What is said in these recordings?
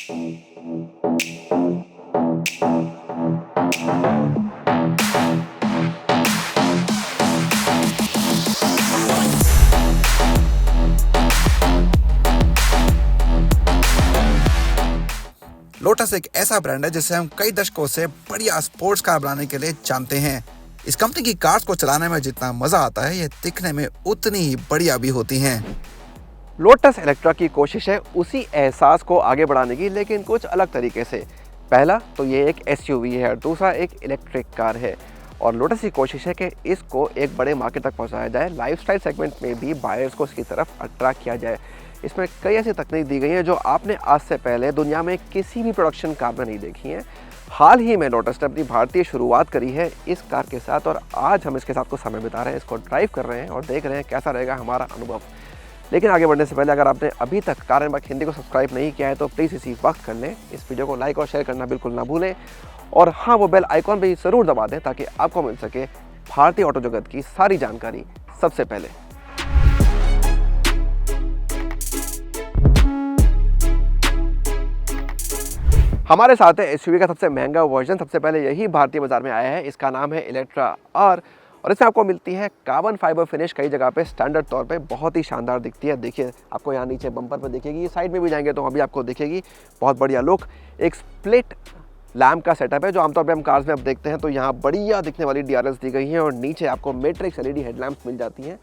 Lotus एक ऐसा brand है जिसे हम कई दशकों से बढ़िया स्पोर्ट्स कार बनाने के लिए जानते हैं। इस कंपनी की कार्स को चलाने में जितना मजा आता है, ये दिखने में उतनी ही बढ़िया भी होती हैं। लोटस इलेक्ट्रा की कोशिश है उसी एहसास को आगे बढ़ाने की, लेकिन कुछ अलग तरीके से। पहला तो ये एक एसयूवी है और दूसरा एक इलेक्ट्रिक कार है। और लोटस की कोशिश है कि इसको एक बड़े मार्केट तक पहुंचाया जाए, लाइफस्टाइल सेगमेंट में भी बायर्स को इसकी तरफ अट्रैक्ट किया जाए। इसमें कई ऐसी तकनीक दी गई है जो आपने आज से पहले दुनिया में किसी भी प्रोडक्शन कार में नहीं देखी हैं। हाल ही में लोटस ने अपनी भारतीय शुरुआत करी है इस कार के साथ और आज हम इसके साथ कुछ समय बिता रहे हैं, इसको ड्राइव कर रहे हैं और देख रहे हैं कैसा रहेगा हमारा अनुभव। लेकिन आगे बढ़ने से पहले अगर आपने अभी तक कार एंड बाइक हिंदी को सब्सक्राइब नहीं किया है तो प्लीज़ इसी वक्त कर लें। इस वीडियो को लाइक और शेयर करना बिल्कुल ना भूलें और हाँ, वो बेल आइकॉन भी ज़रूर दबा दें ताकि आपको मिल सके भारतीय ऑटो जगत की सारी जानकारी सबसे पहले। हमारे साथ है एसयूवी का सबसे महंगा वर्जन, सबसे पहले यही भारतीय बाजार में आया है। इसका नाम है इलेक्ट्रा आर और इसमें आपको मिलती है कार्बन फाइबर फिनिश। कई जगह पे स्टैंडर्ड तौर पे बहुत ही शानदार दिखती है। देखिए, आपको यहाँ नीचे बम्पर पे दिखेगी, साइड में भी जाएंगे तो अभी आपको दिखेगी बहुत बढ़िया लुक। एक स्प्लिट लैम्प का सेटअप है जो आमतौर पे हम कार्स में अब देखते हैं, तो यहाँ बढ़िया दिखने वाली DRLs दी गई हैं और नीचे आपको मैट्रिक्स LED हेडलैम्प्स मिल जाती हैं।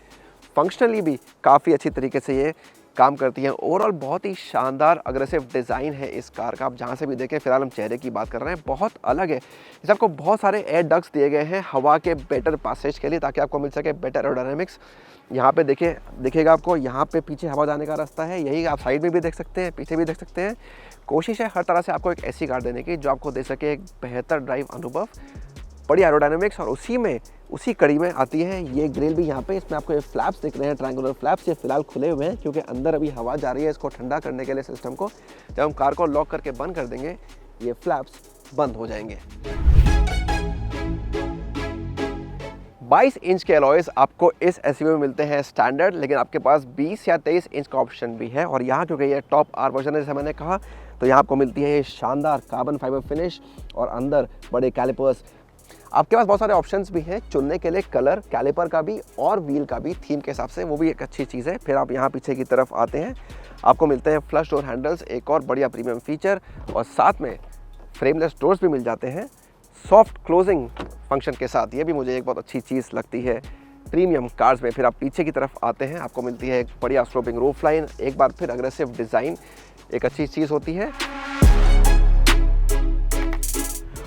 फंक्शनली भी काफ़ी अच्छी तरीके से ये काम करती हैं। ओवरऑल बहुत ही शानदार अग्रेसिव डिज़ाइन है इस कार का। आप जहाँ से भी देखें, फिलहाल हम चेहरे की बात कर रहे हैं, बहुत अलग है। इसमें आपको बहुत सारे एयर डक्ट्स दिए गए हैं हवा के बेटर पासेज के लिए, ताकि आपको मिल सके बेटर एरोडायनेमिक्स। यहाँ पे दिखेगा आपको, यहाँ पे पीछे हवा जाने का रास्ता है, यही आप साइड में भी देख सकते हैं, पीछे भी देख सकते हैं। कोशिश है हर तरह से आपको एक ऐसी कार देने की जो आपको दे सके एक बेहतर ड्राइव अनुभव, बढ़िया एरोडायनेमिक्स। और उसी कड़ी में आती है ये ग्रिल भी। यहाँ पे इसमें आपको ये फ्लैप्स दिख रहे हैं, ट्रायंगुलर फ्लैप्स, ये फिलहाल खुले हुए हैं क्योंकि अंदर अभी हवा जा रही है। इसको ठंडा करने के लिए सिस्टम को जब हम कार को लॉक करके बंद कर देंगे, ये फ्लैप्स बंद हो जाएंगे। 22 इंच के अलॉयज आपको इस एसयूवी में मिलते हैं स्टैंडर्ड, लेकिन आपके पास 20 या 23 इंच का ऑप्शन भी है। और यहाँ क्योंकि ये टॉप आर वर्जन है, जैसे मैंने कहा, तो यहाँ आपको मिलती है ये शानदार कार्बन फाइबर फिनिश और अंदर बड़े कैलिपर्स। आपके पास बहुत सारे ऑप्शंस भी हैं चुनने के लिए, कलर, कैलिपर का भी और व्हील का भी, थीम के हिसाब से, वो भी एक अच्छी चीज़ है। फिर आप यहाँ पीछे की तरफ आते हैं, आपको मिलते हैं फ्लश डोर हैंडल्स, एक और बढ़िया प्रीमियम फीचर, और साथ में फ्रेमलेस डोर्स भी मिल जाते हैं सॉफ्ट क्लोजिंग फंक्शन के साथ। ये भी मुझे एक बहुत अच्छी चीज़ लगती है प्रीमियम कार्स में। फिर आप पीछे की तरफ आते हैं, आपको मिलती है एक बढ़िया स्लोपिंग रूफ लाइन, एक बार फिर अग्रेसिव डिज़ाइन एक अच्छी चीज़ होती है।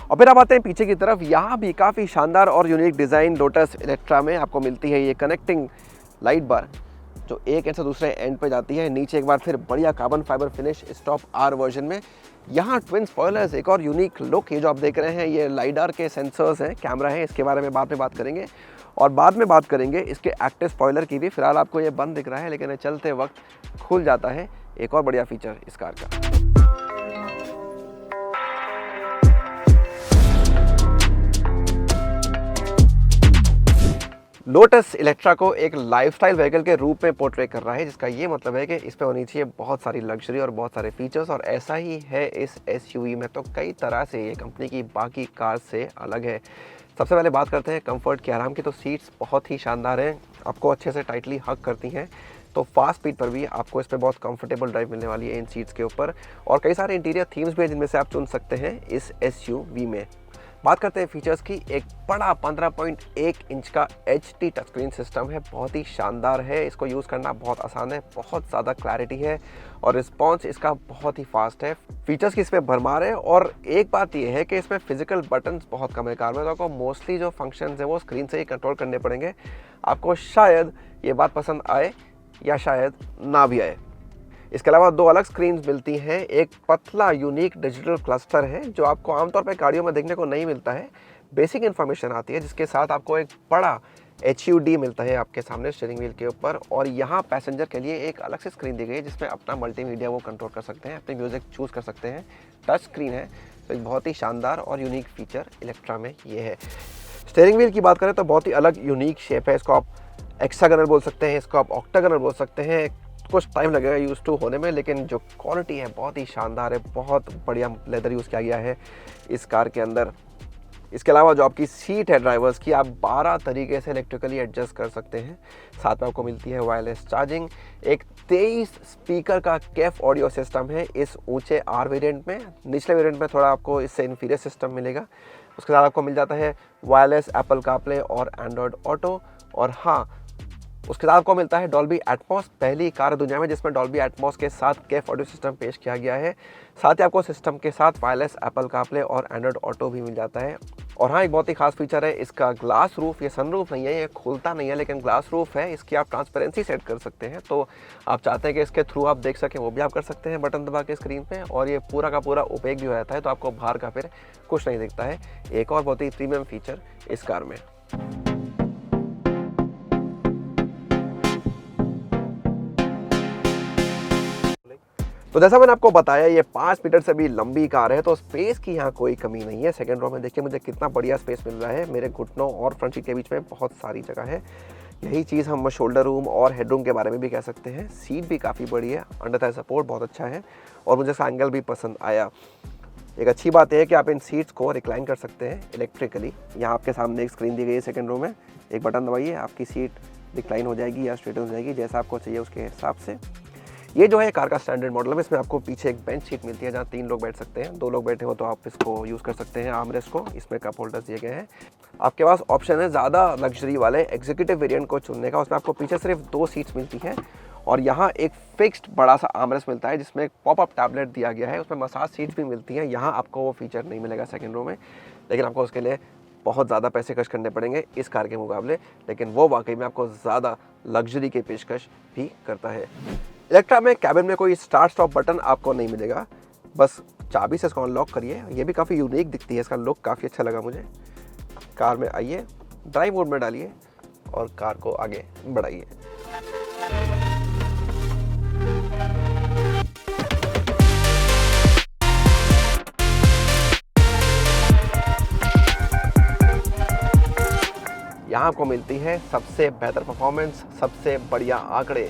और फिर आप आते हैं पीछे की तरफ, यहाँ भी काफ़ी शानदार और यूनिक डिज़ाइन लोटस इलेक्ट्रा में आपको मिलती है। ये कनेक्टिंग लाइट बार जो एक एंड से दूसरे एंड पे जाती है। नीचे एक बार फिर बढ़िया carbon fibre finish stop R version में। यहाँ ट्विन स्पॉयलर्स, एक और यूनिक लुक। ये जो आप देख रहे हैं ये लाइडार के सेंसर्स हैं, कैमरा है, इसके बारे में बाद में बात करेंगे। और बाद में बात करेंगे इसके एक्टिव स्पॉयलर की भी। फिलहाल आपको ये बंद दिख रहा है, लेकिन चलते वक्त खुल जाता है, एक और बढ़िया फीचर इस कार का। लोटस इलेक्ट्रा को एक लाइफस्टाइल व्हीकल के रूप में पोर्ट्रे कर रहा है, जिसका ये मतलब है कि इस पे होनी चाहिए बहुत सारी लग्जरी और बहुत सारे फीचर्स, और ऐसा ही है इस एसयूवी में। तो कई तरह से ये कंपनी की बाकी कार से अलग है। सबसे पहले बात करते हैं कंफर्ट की, आराम की। तो सीट्स बहुत ही शानदार हैं, आपको अच्छे से टाइटली हग करती हैं, तो फास्ट स्पीड पर भी आपको इस पर बहुत कंफर्टेबल ड्राइव मिलने वाली है इन सीट्स के ऊपर। और कई सारे इंटीरियर थीम्स भी हैं जिनमें से आप चुन सकते हैं इस एसयूवी में। बात करते हैं फीचर्स की। एक बड़ा 15.1 इंच का HD टच स्क्रीन सिस्टम है, बहुत ही शानदार है। इसको यूज़ करना बहुत आसान है, बहुत ज़्यादा क्लैरिटी है और रिस्पॉन्स इसका बहुत ही फास्ट है। फीचर्स की इसमें भरमार है। और एक बात यह है कि इसमें फिजिकल बटन्स बहुत कम है कार में, तो आपको मोस्टली जो फंक्शंस हैं वो स्क्रीन से ही कंट्रोल करने पड़ेंगे। आपको शायद ये बात पसंद आए या शायद ना भी आए। इसके अलावा दो अलग स्क्रीन्स मिलती हैं। एक पतला यूनिक डिजिटल क्लस्टर है जो आपको आमतौर पर गाड़ियों में देखने को नहीं मिलता है। बेसिक इन्फॉर्मेशन आती है, जिसके साथ आपको एक बड़ा HUD मिलता है आपके सामने स्टीयरिंग व्हील के ऊपर। और यहाँ पैसेंजर के लिए एक अलग से स्क्रीन दी गई है जिसमें अपना मल्टीमीडिया वो कंट्रोल कर सकते हैं, अपनी म्यूज़िक चूज़ कर सकते हैं। टच स्क्रीन है, तो एक बहुत ही शानदार और यूनिक फीचर इलेक्ट्रा में ये है। स्टीयरिंग व्हील की बात करें तो बहुत ही अलग यूनिक शेप है। इसको आप हेक्सागोनल बोल सकते हैं, इसको आप ऑक्टागोनल बोल सकते हैं। कुछ टाइम लगेगा यूज़ टू होने में, लेकिन जो क्वालिटी है बहुत ही शानदार है, बहुत बढ़िया लेदर यूज़ किया गया है इस कार के अंदर। इसके अलावा जो आपकी सीट है ड्राइवर्स की, आप 12 तरीके से इलेक्ट्रिकली एडजस्ट कर सकते हैं। साथ में आपको मिलती है वायरलेस चार्जिंग, एक 23 स्पीकर का कैफ ऑडियो सिस्टम है इस ऊंचे आर वेरिएंट में। निचले वेरिएंट में थोड़ा आपको इससे इन्फीरियर सिस्टम मिलेगा। उसके साथ आपको मिल जाता है वायरलेस एप्पल कारप्ले और एंड्रॉयड ऑटो, और हाँ, उसके साथ आपको मिलता है डॉल्बी एटमॉस, पहली कार दुनिया में जिसमें डॉल्बी एटमॉस के साथ कैफ ऑडियो सिस्टम पेश किया गया है। साथ ही आपको सिस्टम के साथ वायरलेस एप्पल कारप्ले और एंड्रॉयड ऑटो भी मिल जाता है। और हाँ, एक बहुत ही खास फीचर है इसका ग्लास रूफ। ये सनरूफ नहीं है, ये खुलता नहीं है, लेकिन ग्लास रूफ है। इसकी आप ट्रांसपेरेंसी सेट कर सकते हैं, तो आप चाहते हैं कि इसके थ्रू आप देख सकें, वो भी आप कर सकते हैं बटन दबा के स्क्रीन पे। और ये पूरा का पूरा ओपेक भी हो जाता है, तो आपको बाहर का फिर कुछ नहीं दिखता है। एक और बहुत ही प्रीमियम फीचर इस कार में। तो जैसा मैंने आपको बताया, ये 5 मीटर से भी लंबी कार है, तो स्पेस की यहाँ कोई कमी नहीं है। सेकंड रो में देखिए मुझे कितना बढ़िया स्पेस मिल रहा है। मेरे घुटनों और फ्रंट सीट के बीच में बहुत सारी जगह है। यही चीज़ हम शोल्डर रूम और हेडरूम के बारे में भी कह सकते हैं। सीट भी काफ़ी बड़ी है, अंडर थाई सपोर्ट बहुत अच्छा है, और मुझे इसका एंगल भी पसंद आया। एक अच्छी बात है कि आप इन सीट्स को रिक्लाइन कर सकते हैं इलेक्ट्रिकली। यहाँ आपके सामने एक स्क्रीन दी गई है सेकंड रो में, एक बटन दबाइए, आपकी सीट रिक्लाइन हो जाएगी या स्ट्रेट हो जाएगी, जैसा आपको चाहिए उसके हिसाब से। ये जो है कार का स्टैंडर्ड मॉडल है। इसमें आपको पीछे एक बेंच सीट मिलती है जहाँ 3 लोग बैठ सकते हैं। 2 लोग बैठे हो तो आप इसको यूज़ कर सकते हैं आर्मरेस्ट को। इसमें कप होल्डर्स दिए गए हैं। आपके पास ऑप्शन है ज़्यादा लग्जरी वाले एग्जीक्यूटिव वेरिएंट को चुनने का। उसमें आपको पीछे सिर्फ 2 सीट्स मिलती हैं, और यहाँ एक फिक्स्ड बड़ा सा आर्मरेस्ट मिलता है जिसमें एक पॉपअप टैबलेट दिया गया है। उसमें मसाज सीट्स भी मिलती हैं। यहाँ आपको वो फीचर नहीं मिलेगा सेकेंड रो में, लेकिन आपको उसके लिए बहुत ज़्यादा पैसे खर्च करने पड़ेंगे इस कार के मुकाबले, लेकिन वो वाकई में आपको ज़्यादा लग्जरी की पेशकश भी करता है। इलेक्ट्रा में कैबिन में कोई स्टार्ट स्टॉप बटन आपको नहीं मिलेगा, बस चाबी से इसको अनलॉक करिए। ये भी काफ़ी यूनिक दिखती है, इसका लुक काफ़ी अच्छा लगा मुझे। कार में आइए, ड्राइव मोड में डालिए और कार को आगे बढ़ाइए। यहाँ आपको मिलती है सबसे बेहतर परफॉर्मेंस, सबसे बढ़िया आंकड़े,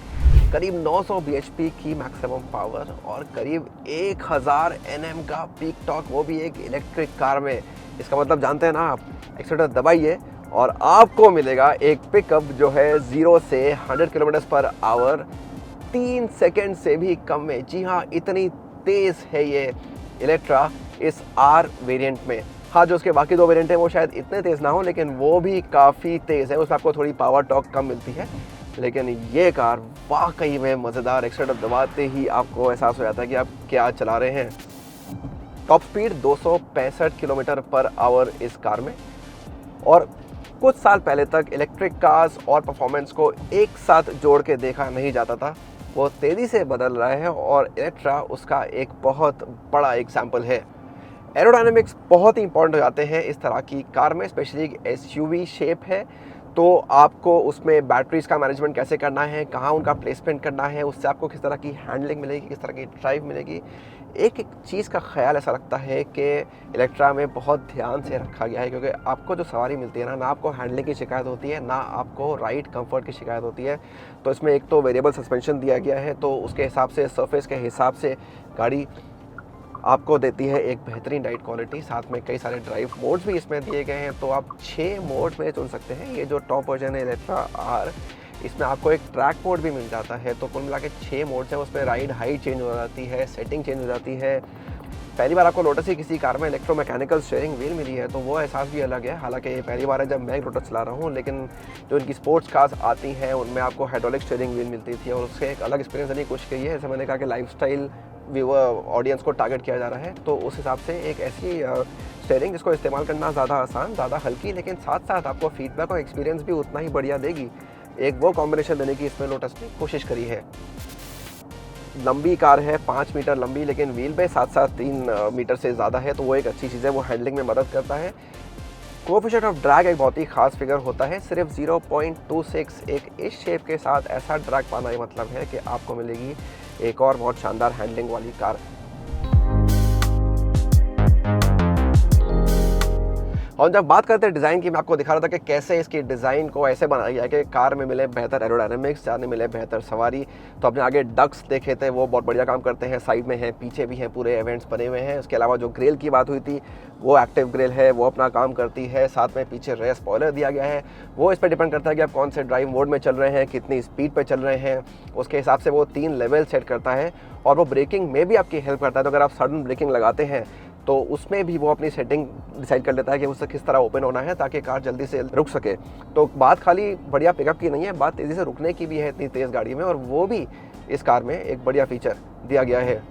करीब 900 bhp की मैक्सिमम पावर और करीब 1000 Nm का पीक टॉर्क, वो भी एक इलेक्ट्रिक कार में। इसका मतलब जानते हैं ना आप। एक्सीलरेटर दबाइए और आपको मिलेगा एक पिकअप जो है 0 से 100 km/h 3 सेकेंड से भी कम में। जी हाँ, इतनी तेज़ है ये इलेक्ट्रा इस आर वेरिएंट में। हाँ, जो उसके बाकी 2 वेरिएंट हैं वो शायद इतने तेज़ ना हो, लेकिन वो भी काफ़ी तेज़ है। उसमें आपको थोड़ी पावर टॉर्क कम मिलती है, लेकिन ये कार वाकई में मज़ेदार। एक्सीलरेटर दबाते ही आपको एहसास हो जाता है कि आप क्या चला रहे हैं। टॉप स्पीड 265 km/h इस कार में। और कुछ साल पहले तक इलेक्ट्रिक कार्स और परफॉर्मेंस को एक साथ जोड़ के देखा नहीं जाता था, वो तेज़ी से बदल रहा है, और इलेक्ट्रा उसका एक बहुत बड़ा एग्जाम्पल है। एरोडायनेमिक्स बहुत ही इंपॉर्टेंट हो जाते हैं इस तरह की कार में, स्पेशली एक एसयूवी शेप है, तो आपको उसमें बैटरीज का मैनेजमेंट कैसे करना है, कहाँ उनका प्लेसमेंट करना है, उससे आपको किस तरह की हैंडलिंग मिलेगी, किस तरह की ड्राइव मिलेगी। एक एक चीज़ का ख्याल ऐसा लगता है कि इलेक्ट्रा में बहुत ध्यान से रखा गया है, क्योंकि आपको जो सवारी मिलती है ना आपको हैंडलिंग की शिकायत होती है, ना आपको राइड कंफर्ट की शिकायत होती है। तो इसमें एक तो वेरिएबल सस्पेंशन दिया गया है, तो उसके हिसाब से, सरफेस के हिसाब से गाड़ी आपको देती है एक बेहतरीन राइड क्वालिटी। साथ में कई सारे ड्राइव मोड्स भी इसमें दिए गए हैं, तो आप 6 मोड में चुन सकते हैं। ये जो टॉप वर्जन है इलेक्ट्रा आर, इसमें आपको एक ट्रैक मोड भी मिल जाता है। तो कुल मिला के 6 मोड्स हैं। उसमें राइड हाइट चेंज हो जाती है, सेटिंग चेंज हो जाती है। पहली बार आपको लोटस की किसी कार में इलेक्ट्रोमैकेनिकल स्टीयरिंग व्हील मिली है, तो वो एहसास भी अलग है। हालांकि ये पहली बार है जब मैं लोटस चला रहा हूँ, लेकिन जो इनकी स्पोर्ट्स कार्स आती हैं उनमें आपको हाइड्रोलिक स्टीयरिंग व्हील मिलती थी, और उससे एक अलग एक्सपीरियंस देने की कोशिश की है। जैसे मैंने कहा कि लाइफस्टाइल व्यूअर ऑडियंस को टारगेट किया जा रहा है, तो उस हिसाब से एक ऐसी स्टीयरिंग जिसको इस्तेमाल करना ज़्यादा आसान, ज़्यादा हल्की, लेकिन साथ साथ आपको फीडबैक और एक्सपीरियंस भी उतना ही बढ़िया देगी। एक वो कॉम्बिनेशन देने की इसमें लोटस ने कोशिश करी है। लंबी कार है, 5 मीटर लंबी, लेकिन व्हील बेस साथ 3 मीटर से ज़्यादा है, तो वो एक अच्छी चीज़ है, वो हैंडलिंग में मदद करता है। कोएफिशिएंट ऑफ ड्रैग एक बहुत ही खास फिगर होता है, सिर्फ 0.26। एक इस शेप के साथ ऐसा ड्रैग पाना, ये मतलब है कि आपको मिलेगी एक और बहुत शानदार हैंडलिंग वाली कार। और जब बात करते हैं डिज़ाइन की, मैं आपको दिखा रहा था कि कैसे इसकी डिज़ाइन को ऐसे बनाया गया है कि कार में मिले बेहतर एरोडायनामिक्स, कार में मिले बेहतर सवारी। तो अपने आगे डक्स देखे थे, वो बहुत बढ़िया काम करते हैं, साइड में हैं, पीछे भी हैं, पूरे इवेंट्स बने हुए हैं। उसके अलावा जो ग्रिल की बात हुई थी, वो एक्टिव ग्रिल है, वो अपना काम करती है। साथ में पीछे रेयर स्पॉइलर दिया गया है, वो इस पर डिपेंड करता है कि आप कौन से ड्राइव मोड में चल रहे हैं, कितनी स्पीड पे चल रहे हैं, उसके हिसाब से वो 3 लेवल सेट करता है। और वो ब्रेकिंग में भी आपकी हेल्प करता है। तो अगर आप सडन ब्रेकिंग लगाते हैं तो उसमें भी वो अपनी सेटिंग डिसाइड कर लेता है कि उससे किस तरह ओपन होना है ताकि कार जल्दी से रुक सके। तो बात खाली बढ़िया पिकअप की नहीं है, बात तेज़ी से रुकने की भी है इतनी तेज़ गाड़ी में, और वो भी इस कार में एक बढ़िया फीचर दिया गया है।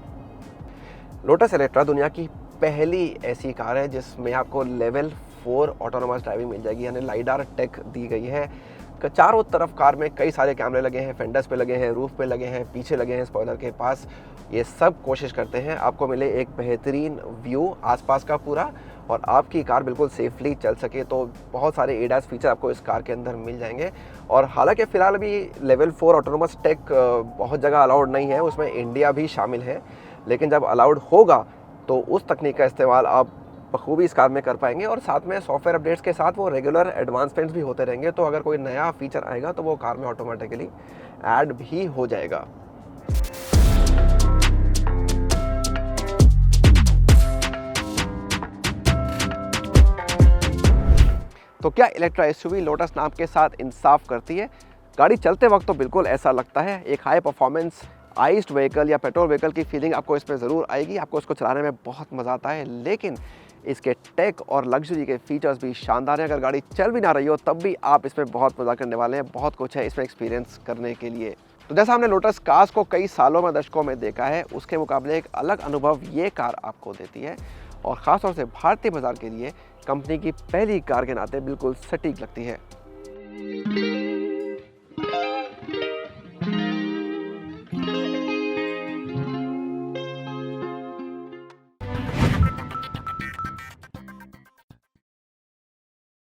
लोटस इलेक्ट्रा दुनिया की पहली ऐसी कार है जिसमें आपको लेवल 4 ऑटोनोमस ड्राइविंग मिल जाएगी, यानी लाइडार टेक दी गई है। चारों तरफ कार में कई सारे कैमरे लगे हैं, फेंडर्स पे लगे हैं, रूफ पे लगे हैं, पीछे लगे हैं स्पॉइलर के पास। ये सब कोशिश करते हैं आपको मिले एक बेहतरीन व्यू आसपास का पूरा, और आपकी कार बिल्कुल सेफली चल सके। तो बहुत सारे एडास फीचर आपको इस कार के अंदर मिल जाएंगे। और हालांकि फ़िलहाल अभी लेवल 4 ऑटोनोमस टेक बहुत जगह अलाउड नहीं है, उसमें इंडिया भी शामिल है, लेकिन जब अलाउड होगा तो उस तकनीक का इस्तेमाल आप बखूबी इस कार में कर पाएंगे। और साथ में सॉफ्टवेयर अपडेट्स के साथ वो रेगुलर एडवांसमेंट्स भी होते रहेंगे। तो अगर कोई नया फीचर आएगा तो वो कार में ऑटोमेटिकली ऐड भी हो जाएगा। तो क्या इलेक्ट्रा एसयूवी लोटस नाम के साथ इंसाफ करती है? गाड़ी चलते वक्त तो बिल्कुल ऐसा लगता है। एक हाई परफॉर्मेंस आइस्ड व्हीकल या पेट्रोल व्हीकल की फीलिंग आपको इसमें ज़रूर आएगी, आपको इसको चलाने में बहुत मज़ा आता है। लेकिन इसके टेक और लग्जरी के फीचर्स भी शानदार हैं। अगर गाड़ी चल भी ना रही हो तब भी आप इसमें बहुत मज़ा करने वाले हैं। बहुत कुछ है इसमें एक्सपीरियंस करने के लिए। तो जैसा हमने लोटस कार्स को कई सालों में, दशकों में देखा है, उसके मुकाबले एक अलग अनुभव ये कार आपको देती है। और ख़ासतौर से भारतीय बाज़ार के लिए कंपनी की पहली कार के नाते बिल्कुल सटीक लगती है।